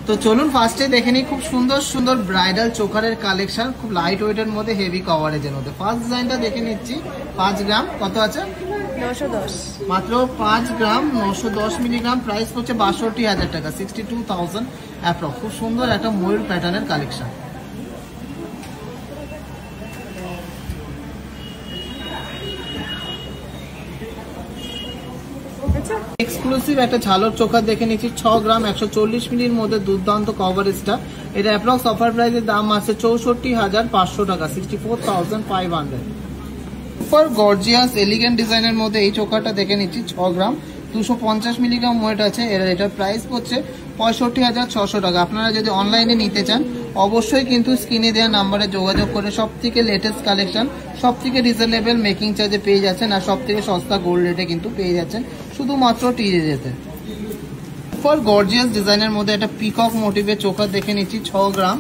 তো চলুন ফার্স্টে দেখে নিই খুব সুন্দর সুন্দর ব্রাইডাল চোকারের কালেকশন, খুব লাইট ওয়েটের মধ্যে হেভি কভারেজের মধ্যে। ফার্স্ট ডিজাইনটা দেখে নিচ্ছি। 5 গ্রাম কত আছে? 910, মাত্র 5 গ্রাম 910 মিলিগ্রাম। প্রাইস হচ্ছে 62,000 টাকা, 62,000 অ্যাপ্রক্স। খুব সুন্দর একটা ময়ূর প্যাটার্নের কালেকশন। এক্সক্লুসিভ একটা ঝালর চোখা দেখে নিচ্ছি। 6 গ্রাম 140 মিলির মধ্যে দুর্দান্ত কভারেজটা। এটা অ্যাপ্রক্স অফার প্রাইসের দাম আছে 64,500 টাকা, 64,500। সুপার গর্জিয়াস এলিগেন্ট ডিজাইনের মধ্যে এই চোখাটা দেখে নিচ্ছি। 6 গ্রাম 250 মিলিগ্রাম ওয়েট আছে। এটার প্রাইস হচ্ছে 65,600 টাকা। আপনারা যদি অনলাইনে নিতে চান অবশ্যই কিন্তু স্ক্রিনে দেওয়া নাম্বারে যোগাযোগ করে সব থেকে লেটেস্ট কালেকশন, সব থেকে রিজনেবল মেকিং চার্জে পেয়ে যাচ্ছেন, আর সব থেকে সস্তা গোল্ড রেটে কিন্তু পেয়ে যাচ্ছেন শুধুমাত্র টিজেতে। সুপার গর্জিয়াস ডিজাইনের মধ্যে একটা পিকক মোটিভের চোখা দেখে নিচ্ছি। 6 গ্রাম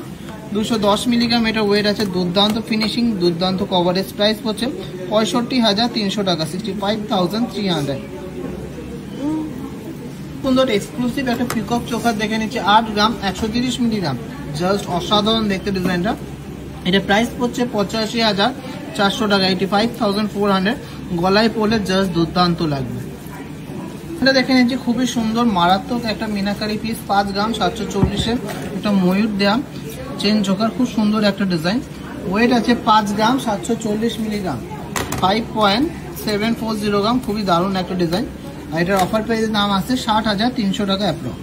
210 মিলিগ্রাম এটা ওয়েট আছে। দুর্দান্ত ফিনিশিং, দুর্দান্ত কভারেজ। প্রাইস হচ্ছে 65,300 টাকা, 65,300। সুন্দর এক্সক্লুসিভ একটা পিকক চোখা দেখে নিচ্ছি। 8 গ্রাম 130 মিলিগ্রাম, জাস্ট অসাধারণ দেখতে ডিজাইনটা। এটা প্রাইস হচ্ছে 85,400 টাকা, 85,400। গলায় পরলে জাস্ট দুর্দান্ত লাগবে। এটা দেখে নিচ্ছি খুবই সুন্দর মারাত্মক একটা মিনাকারি পিস। 5 গ্রাম 740-এর একটা ময়ূর দেয়া চেন ঝোকার, খুব সুন্দর একটা ডিজাইন। ওয়েট আছে 5 গ্রাম 740 মিলিগ্রাম, 5.740 গ্রাম। খুবই দারুণ একটা ডিজাইন। আর এটার অফার প্রাইসের দাম আছে 60,300 টাকা অ্যাপ্রক্স।